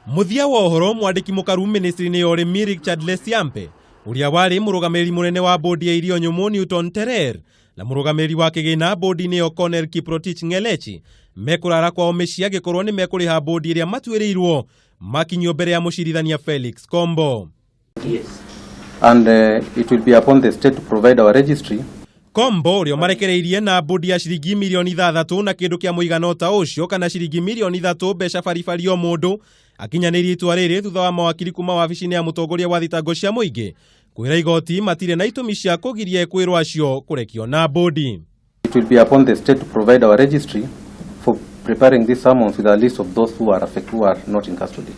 Muthia wa uhoro Mwandiki mukaru ministry-ini ya urimi Richard Lesiyampe, uria wari murugamiriri munene wa bodi ya irio nyumu Newton Terer, na murugamiriri wa kigina bodi-ini ya Conel Kiprotich Ng'elechy, mekurara kwao mĩciĩ angĩkorwo nĩ mekũrĩha bodi iria matuĩrĩirwo makinyio mbere ya mũcirithania Felix Kombo. Yes. And it will be upon the state to provide our registry. Kombo uria marekereirie na bodi ya ciringi mirioni ithatu na kindu kia muigana ota ucio kana ciringi mirioni ithatu mbeca baribari o mundu akinyanĩirie itua rĩrĩ thutha wa mawakiri kuma wabici-inĩ ya mũtongoria wa thitango cia mũingĩ kwĩra igoti matire na itũmi cia kũgiria ekwĩrwo acio kurekio na bodi. It will be upon the state to provide our registry for preparing this summons with a list of those who are affected, who are not in custody.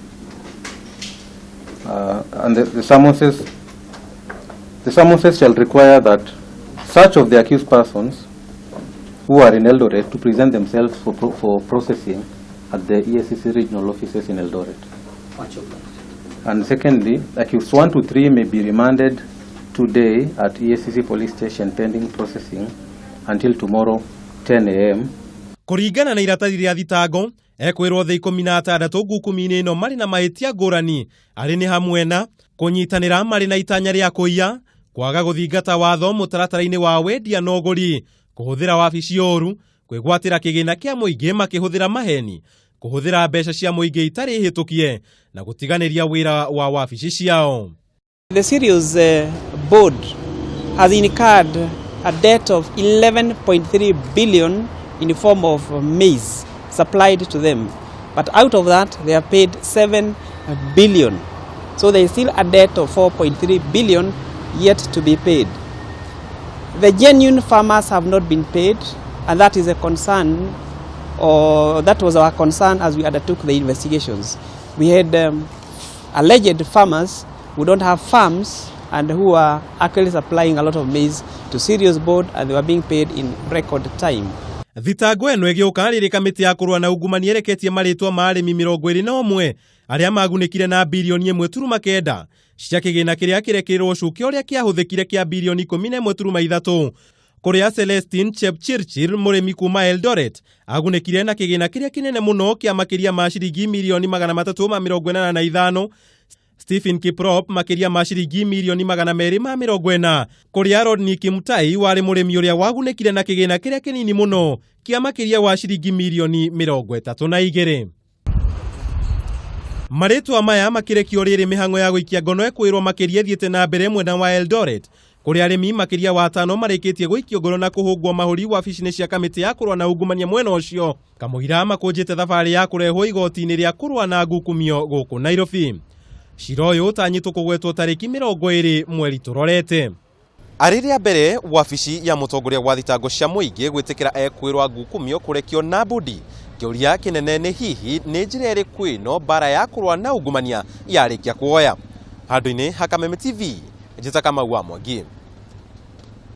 And the summonses shall require that such of the accused persons who are in Eldoret to present themselves for processing at the EACC regional offices in Eldoret. And secondly, accused 1 to 3 may be remanded today at EACC police station pending processing until tomorrow 10 a.m. Kuringana na iratathi rĩa thitango, ekwĩrwo thĩ 16 Ngukumio ĩno marĩ na mahĩtia ngũrani arĩ nĩ hamwe na kũnyitanĩra marĩ na itanya rĩa kũiya, kwaga gũthingata watho mũtaratara-inĩ wa wendia na ũgũri, kũhũthĩra wabici ũru, kwĩgwatĩra kĩgĩna kĩa mũingĩ makĩhũthĩra maheni, kũhũthĩra mbeca cia mũingĩ itarĩ hĩtũkie na gũtiganĩria wĩra wa wabici ciao. The serious board has incurred a debt of 11.3 billion in the form of maize supplied to them. But out of that, they have paid 7 billion. So there is still a debt of 4.3 billion yet to be paid. The genuine farmers have not been paid, and that is a concern, or that was our concern as we undertook the investigations. We had alleged farmers who don't have farms and who are actually supplying a lot of maize to serious board, and they were being paid in record time. Thitango eno ĩgĩũka rĩrĩ kamĩtĩ ya kũrũa na ungumania ĩreketie marĩtwa ma arĩmi 21 arĩa magunĩkire na birioni 1.9 cia kĩgĩna kĩrĩa kĩrekĩrĩrwo cuke ũrĩa kĩahũthĩkire kĩa birioni 11.3 kũrĩa Celestine Chepchirchir mũrĩmi kuma Eldoret agunĩkire na kĩgĩna kĩrĩa kĩnene mũno kĩa makĩria ma ciringi mirioni 345. Stephen Kiprop makĩria ma ciringi mirioni 240 kũrĩa Rodney Kimtai warĩ mũrĩmi ũrĩa wagunĩkire na kĩgĩna kĩrĩa kĩnini mũno kĩa makĩria wa ciringi mirioni 32. Marĩtwa maya makĩrekio rĩrĩ mĩhang'o ya gũikia ngono ekwĩrwo makĩria thiĩte na mbere mwena wa Eldoret kũrĩa arĩmi makĩria wa 5 marĩkĩtie gũikio ngono na kũhũngwo mahũri wabici-inĩ cia kamĩtĩ ya kũrũa na ungumania mwena ũcio kamũira makũnjĩte thabarĩ ya kũrehwo igoti-inĩ rĩa kũrũa na Ngukumio gũkũ Nairobi. Cira ũyũ ũtanyĩtwo kũgwetwo tarĩki 20 mweri tũrorete. Arĩ rĩa mbere wabici ya mũtongoria wa thitango cia mũingĩ gwĩtĩkĩra ekwĩrwo Ngukumio kũrekio na bodi. Kĩũria kĩnene nĩ hihi nĩ njĩra ĩrĩkũ ĩno bara ya kũrũa na ungumania yarĩkia kuoya. Handũ-inĩ ha Kameme TV, njĩta Kamau wa Mwandiki.